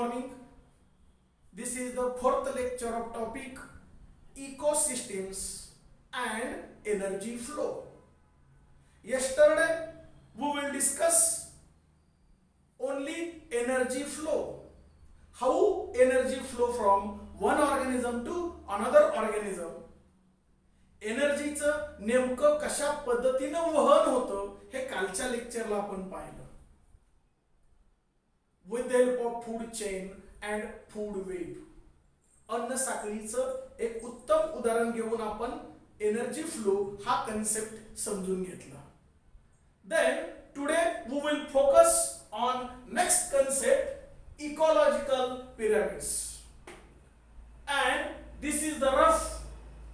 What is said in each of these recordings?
morning. This is the fourth lecture of topic ecosystems and energy flow. Yesterday we will discuss only energy flow. How energy flow from one organism to another organism. एनर्जीचं नेमकं कशा पद्धतीनं वहन होतं हे कालच्या लेक्चरला आपण पाहिलं. With the help of food chain and food web, अन्न साखळीचं एक उत्तम उदाहरण घेऊन आपण एनर्जी फ्लो हा कन्सेप्ट समजून घेतला. Then today we will focus on next concept ecological pyramids, and this is the rough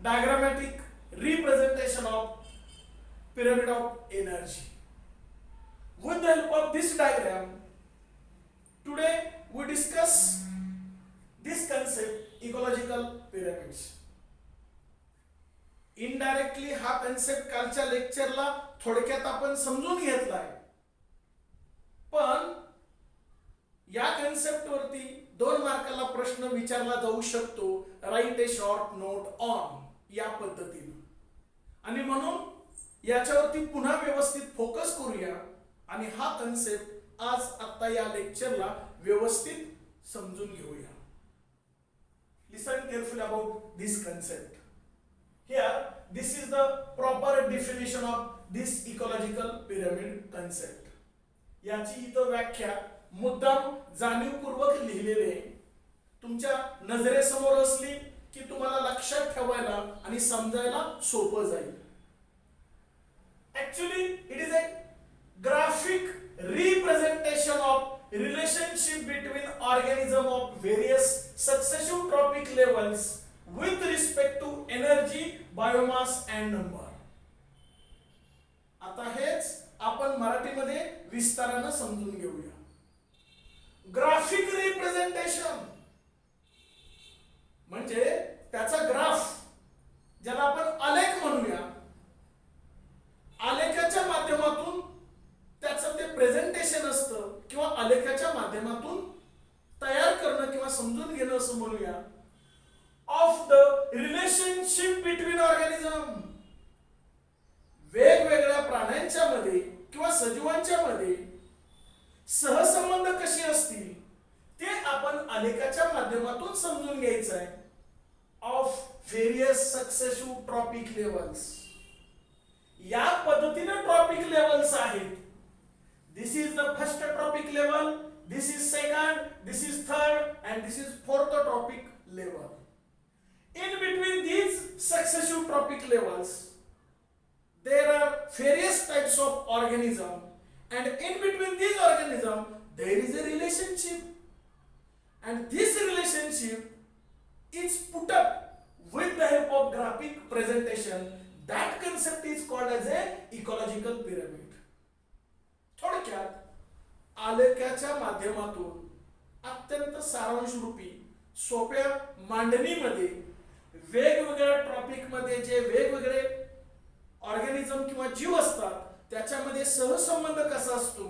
diagrammatic representation of pyramid of energy. With the help of this diagram, today we discuss this concept ecological pyramids. Indirectly हा concept कालच्या लेक्चरला थोडक्यात आपण समजून घेतलाय, पण या concept वरती 2 मार्काला प्रश्न विचारला जाऊ शकतो. Write a short note on या पद्धतीने, आणि म्हणून याच्यावरती पुन्हा व्यवस्थित फोकस करूया आणि हा कन्सेप्ट आज आता या लेक्चरला व्यवस्थित समजून घेऊया. Listen carefully about this concept. Here this is the proper definition of this ecological pyramid concept. याची इथं व्याख्या मुद्दाम जाणीवपूर्वक लिहिलेले तुमच्या नजरेसमोर असली की तुम्हाला लक्षात ठेवायला आणि समजायला सोपं जाईल. Actually it is a graphic representation of relationship between organism of various successive trophic levels with respect to energy, biomass and number. आता हेच आपण मराठीमध्ये विस्ताराने समजून घेऊया. ग्राफिक रिप्रेझेंटेशन म्हणजे त्याचा ग्राफ, ज्याला आपण आलेख म्हणूया. आलेखाच्या माध्यमातून त्याचं ते प्रेझेंटेशन असतं किंवा आलेखाच्या माध्यमातून तयार करणं किंवा समजून घेणं असं म्हणूया. Of the relationship between organism, वेगवेगळ्या प्राण्यांच्या मध्ये किंवा सजीवांच्या मध्ये सहसंबंध कसे असतील ते आपण आलेखाच्या माध्यमातून समजून घ्यायचं आहे. Of various successive trophic levels, या पद्धतीने ट्रॉपिक लेवल्स आहेत. This is the first trophic level, this is second, this is third and this is fourth trophic level. In between these successive tropic levels there are various types of organism, and in between these organism there is a relationship, and this relationship is put up with the help of graphic presentation. That concept is called as a ecological pyramid. थोडक्यात आलेखाच्या माध्यमातून अत्यंत सारांशरूपी सोप्या मांडणीमध्ये वेगवेगळ्या tropic मध्ये जे वेगवेगळे organism किंवा जीव असतात त्याच्यामध्ये सहसंबंध कसा असतो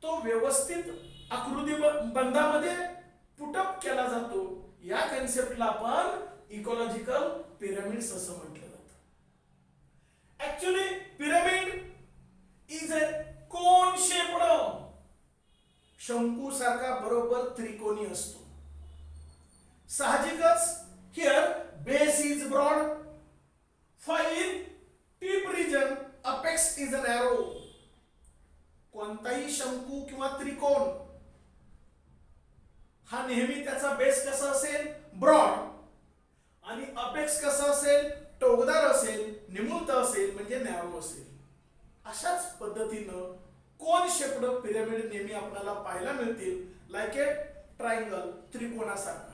तो व्यवस्थित आकृती बंधामध्ये पुटअप केला जातो. या कन्सेप्टला आपण इकॉलॉजिकल पिरामिड्स असं म्हटलं जातं. Actually pyramid is a cone shaped, शंकू सारखा बरोबर त्रिकोणी असतो. साहजिकच here base is broad, while tip region apex is narrow. कोणताही शंकू किंवा त्रिकोण हा नेहमी त्याचा बेस कसा असेल, ब्रॉड, आणि अपेक्स कसा असेल, टोकदार असेल, निमुळत असेल म्हणजे नॅरो असेल. अशाच पद्धतीनं कोन शेप्ड पिरामिड नेहमी आपल्याला पाहायला मिळतील, लाईक ए ट्रायंगल, त्रिकोणासारखा.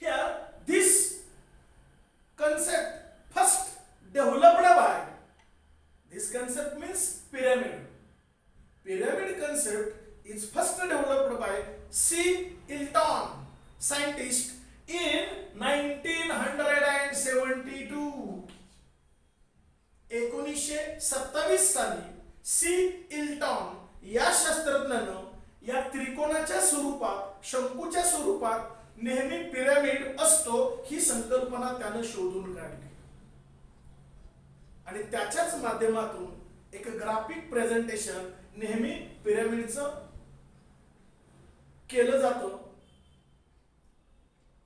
Here this concept first developed by, this concept means pyramid. Pyramid concept is first developed by C. Ilton, scientist in 1972. 1927 साली सी. इल्टॉन या शास्त्रज्ञानं या त्रिकोणाच्या स्वरूपात, शंकूच्या स्वरूपात नेहमी पिरॅमिड असतो ही संकल्पना त्यानं शोधून काढली आणि त्याच्याच माध्यमातून एक ग्राफिक प्रेझेंटेशन नेहमी पिरॅमिडचं केलं जातं.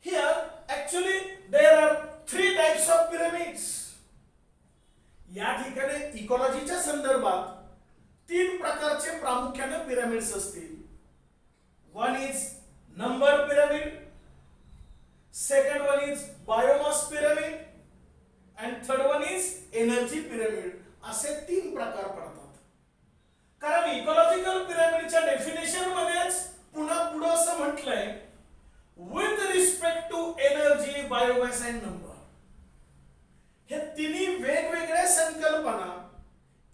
Here actually there are 3 types of pyramids. या ठिकाणी इकॉलॉजीच्या संदर्भात 3 प्रकारचे प्रामुख्याने पिरॅमिड्स असतील. One is number pyramid, second one is biomass pyramid and third one is energy pyramid. असे 3 प्रकार पडतात. कारण इकॉलॉजिकल पिरॅमिडच्या डेफिनेशन मध्येच पुन्हा पुढे असं म्हटलंय with respect to energy, biomass and number. हे तिन्ही वेगवेगळ्या संकल्पना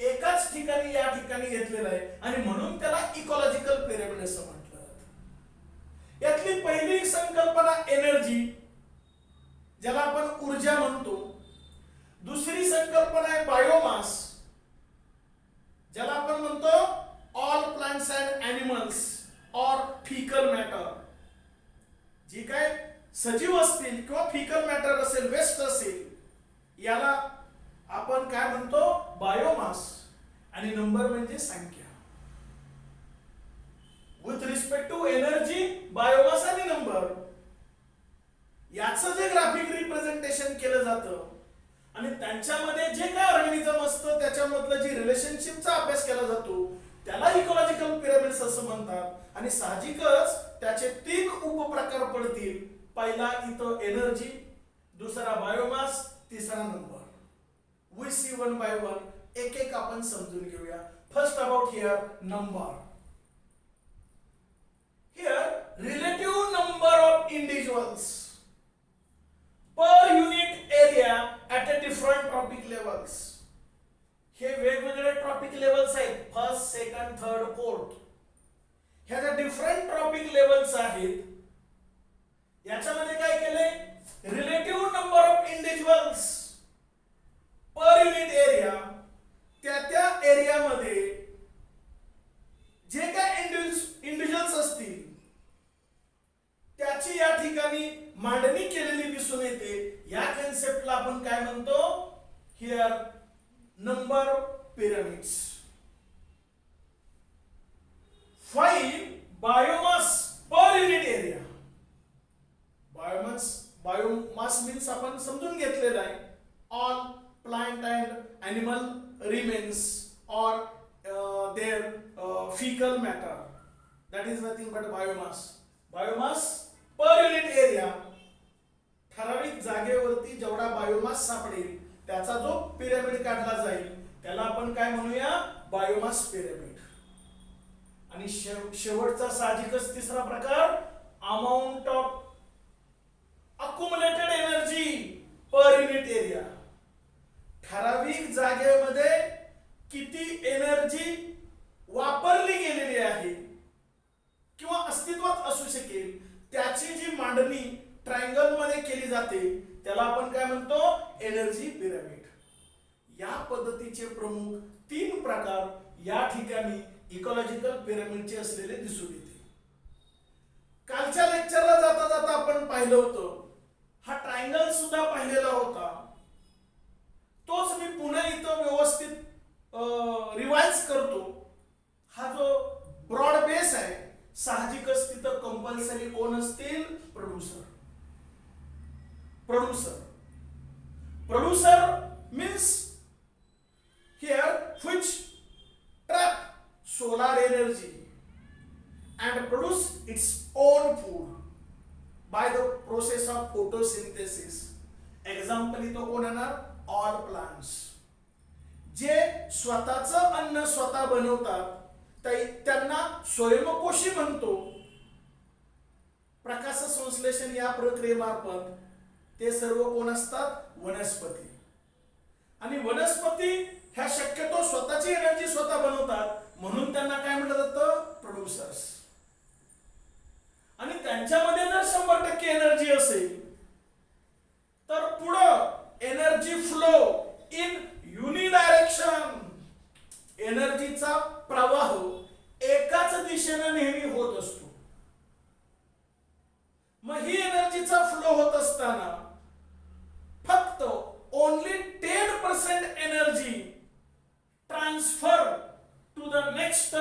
एकाच ठिकाणी या ठिकाणी घेतलेलं आहे आणि म्हणून त्याला इकॉलॉजिकल पिरॅमिड असं म्हटलं जातं. यातली पहिली संकल्पना एनर्जी, ज्याला आपण ऊर्जा म्हणतो. दुसरी संकल्पना आहे बायोमास, ज्याला आपण म्हणतो all plants and animals or faecal matter. जी काय सजीव असतील किंवा फिकल मॅटर असेल, वेस्ट असेल, याला आपण काय म्हणतो बायोमास. आणि नंबर म्हणजे संख्या. With respect to energy, biomass आणि नंबर याचं जे ग्राफिक रिप्रेझेंटेशन केलं जातं आणि त्यांच्यामध्ये जे काय ऑर्गॅनिझम असतं त्याच्यामधलं जी रिलेशनशिपचा अभ्यास केला जातो त्याला इकॉलॉजिकल पिरॅमिड्स असं म्हणतात. आणि साहजिकच त्याचे 3 उपप्रकार पडतील. पहिला इथं एनर्जी, दुसरा बायोमास, तिसरा number. We see one by one, एक एक आपण समजून घेऊया. First about here number. Here relative number of individuals per unit area at a different trophic levels. हे वेगवेगळे ट्रॉपिक लेवल्स आहेत. First, second, third, fourth. ह्या ज्या डिफरंट ट्रॉपिक लेवल्स आहेत याच्यामध्ये काय केले, relative number of individuals per unit area, त्या एरियामध्ये जे काय इंडिव्हिज्युअल्स असतील त्याची या ठिकाणी मांडणी केलेली दिसून येते. या कन्सेप्टला आपण काय म्हणतो, here number pyramids. 5 biomass per unit area. Biomass means आपण समजून घेतलेलं आहे all plant and animal remains or their faecal matter, that is nothing but biomass. Biomass per unit area, ठराविक जागेवरती जेवढा बायोमास सापडेल त्याचा जो पिरॅमिड काढला जाईल त्याला आपण काय म्हणूया, बायोमास पिरॅमिड. आणि शेवटचा साहजिकच तिसरा प्रकार amount of accumulated energy per unit area. ठराविक जागेमध्ये किती एनर्जी वापरली गेलेली आहे किंवा अस्तित्वात असू शकेल त्याची जी मांडणी ट्रायंगल मध्ये केली जाते त्याला आपण काय म्हणतो, एनर्जी पिरॅमिड. या पद्धतीचे प्रमुख 3 प्रकार या ठिकाणी इकॉलॉजिकल पिरॅमिडचे असलेले दिसून येते. कालच्या लेक्चरला जाता जाता आपण पाहिलं होतं, हा ट्रायंगल सुद्धा पाहिलेला होता. तोच मी पुन्हा इथं व्यवस्थित रिवाइज करतो. हा जो ब्रॉड बेस आहे साहजिकच तिथं कंपल्सरी कोण असतील, producer. Producer means here which trap solar energy and produce its own food by the process of photosynthesis. Example तो कोण येणार, all plants. जे स्वतःचं अन्न स्वतः बनवतात त्यांना स्वयंपोषी म्हणतो. प्रकाश संश्लेषण या प्रक्रियेमार्फत ते सर्व कोण असतात, वनस्पती. आणि वनस्पती ह्या शक्यतो स्वतःची एनर्जी स्वतः बनवतात म्हणून त्यांना काय म्हटलं जातं, प्रोड्युसर्स. आणि त्यांच्यामध्ये जर 100% एनर्जी असेल तर पुढे एनर्जी फ्लो इन युनिडायरेक्शन, एनर्जीचा प्रवाह एकाच दिशेने नेहमी होत मग ही एनर्जीचा फ्लो होत असताना फक्त only 10% energy transfer to the next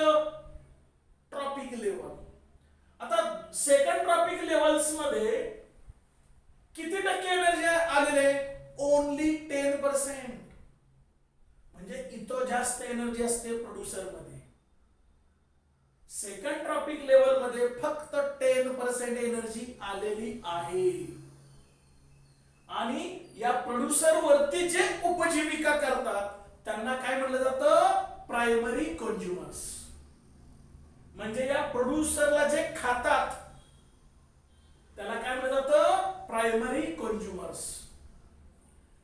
trophic level. आता सेकंड ट्रॉपिक लेवल्स मध्ये किती टक्के एनर्जी आलेले? ओनली 10%. म्हणजे इथं जास्त एनर्जी असते प्रोड्युसर मध्ये. सेकंड ट्रॉपिक लेवल मध्ये फक्त 10% एनर्जी आलेली आहे. आणि या प्रोड्युसर वरती जे उपजीविका करतात त्यांना काय म्हटलं जातं? Primary consumers. म्हणजे या प्रोड्युसरला जे खातात त्याला काय म्हटलं जातं? Primary consumers.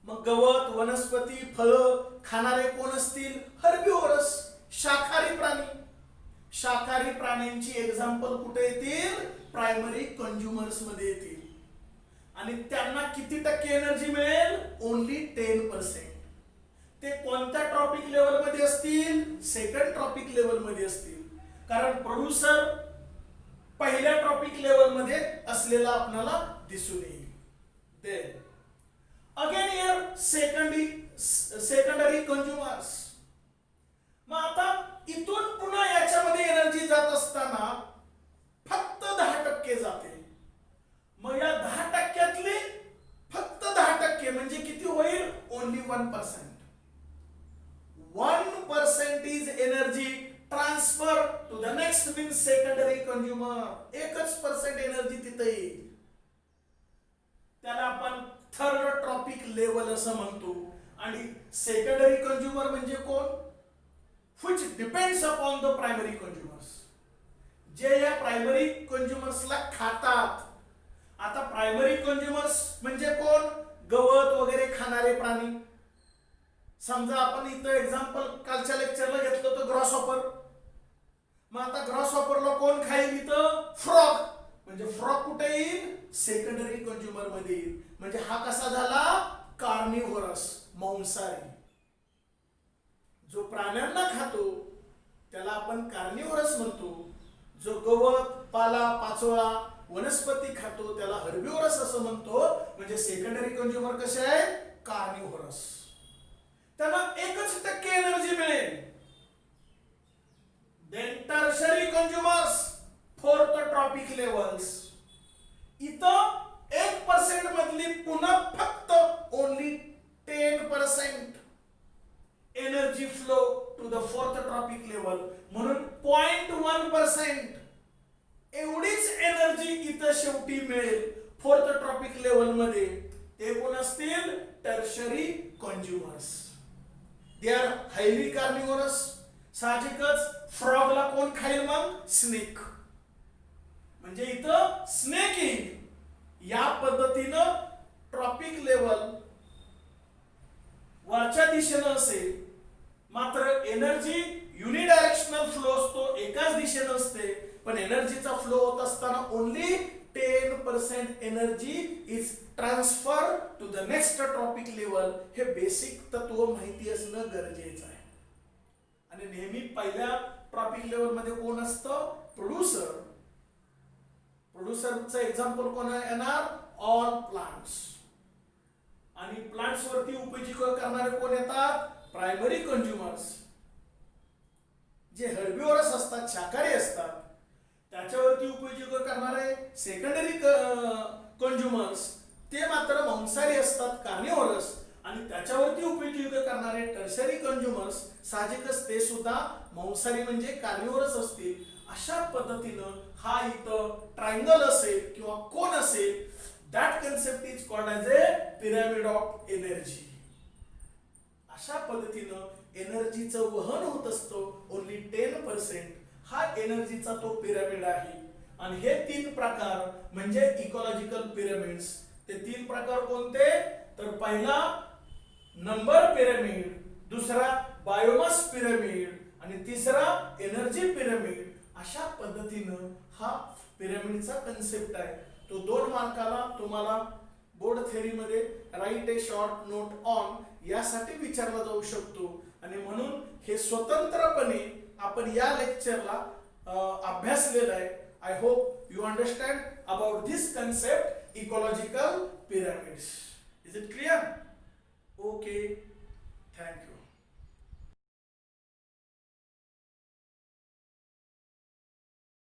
मग गवत, वनस्पती, फळं खाणारे कोण असतील? हर्बिव्हरस, शाकाहारी प्राणी. शाकाहारी प्राण्यांची एक्झाम्पल कुठे येतील? प्रायमरी कंझ्युमर्स मध्ये येतील. आणि त्यांना किती टक्के एनर्जी मिळेल? ओनली 10%. ते कोणत्या ट्रॉपिक लेवल मध्ये असतील? सेकंड ट्रॉपिक लेवल मध्ये असतील. कारण प्रोड्युसर पहिल्या ट्रॉपिक लेवल मध्ये असलेला आपल्याला दिसून येईल. Then again here secondary consumers. मग आता इथून पुन्हा याच्यामध्ये एनर्जी जात असताना फक्त 10% जाते. मग या 10%तले फक्त 10% म्हणजे किती होईल? Only 1%. 1% is energy transfer to the next means secondary consumer. 1% energy तिथे येईल. त्याला आपण थर्ड ट्रॉपिक लेवल असं म्हणतो. आणि सेकंडरी कंझ्युमर म्हणजे कोण? which depends upon the primary consumers. जे या प्रायमरी कंझ्युमर्सला खातात. आता प्रायमरी कंझ्युमर्स म्हणजे कोण? गवत वगैरे खाणारे प्राणी. समजा आपण इथं एक्झाम्पल कालच्या लेक्चरला घेतलं होतं ग्रॉसहॉपर. मग आता ग्रॉसहॉपरला कोण खाईल? इथं फ्रॉग. म्हणजे फ्रॉग कुठे येईल? सेकंडरी कंझ्युमर मध्ये येईल. म्हणजे हा कसा झाला? कार्निव्होरस, मांसाहारी. जो प्राण्यांना खातो त्याला आपण कार्निव्होरस म्हणतो. जो गवत, पाला, पाचोळा, वनस्पती खातो त्याला हर्बिव्होरस असं म्हणतो. म्हणजे सेकंडरी कंझ्युमर कसे आहेत? कार्निव्होरस. त्यांना 1% एनर्जी मिळेल. Then tertiary consumers, fourth trophic levels. इथं 1% मधली पुन्हा फक्त only 10% energy flow to the fourth trophic level. म्हणून 0.1% एवढीच एनर्जी इथं शेवटी मिळेल फोर्थ ट्रॉपिक लेवल मध्ये. ते कोण असतील? Tertiary consumers. They are highly carnivorous. साहजिकच फ्रॉगला कोण खाईल? मग स्नेक. म्हणजे इथं स्नेक येईल. या पद्धतीनं ट्रॉपिक लेवल वरच्या दिशेनं असेल. मात्र एनर्जी युनिडायरेक्शनल फ्लो असतो, एकाच दिशेनं असते. पण एनर्जीचा फ्लो होत असताना only 10% energy is transfer to the next trophic level. हे बेसिक तत्व माहिती असणं गरजेचं आहे. आणि नेहमी पहिल्या ट्रॉपिक लेवल मध्ये कोण असतं? प्रोड्युसर. प्रोड्युसरचं एक्झाम्पल कोण येणार? All plants. आणि प्लांट्स वरती उपजीविका करणारे कोण येतात? Primary consumers. जे हर्बिव्होरस असतात, शाकाहारी असतात, त्याच्यावरती उपजीविका करणारे सेकंडरी कंझ्युमर्स. ते मात्र मांसाहारी असतात, कार्निव्होरस. आणि त्याच्यावरती उपजीविका करणारे टर्शरी कंझ्युमर्स साहजिकच ते सुद्धा मांसाहारी म्हणजे कार्निव्होरस असतील. अशा पद्धतीनं हा इथं ट्रायंगल असेल किंवा कोन असेल, that concept is called as a pyramid of energy. अशा पद्धतीनं एनर्जीचं वहन होत असतं ओनली 10%. हा एनर्जीचा तो पिरामिड आहे. आणि हे 3 प्रकार म्हणजे इकॉलॉजिकल पिरामिड्स. ते 3 प्रकार कोणते? तर पहिला नंबर पिरामिड, दुसरा बायोमास पिरामिड आणि तिसरा एनर्जी पिरामिड. अशा पद्धतीनं हा पिरामिडचा कन्सेप्ट आहे. तो 2 मार्काला तुम्हाला बोर्ड थेअरी मध्ये write a short note on यासाठी विचारला जाऊ शकतो. आणि म्हणून हे स्वतंत्रपणे आपण या लेक्चरला अभ्यासलेलं आहे. I hope you understand about this concept, ecological pyramids. Is it clear? Okay, thank you.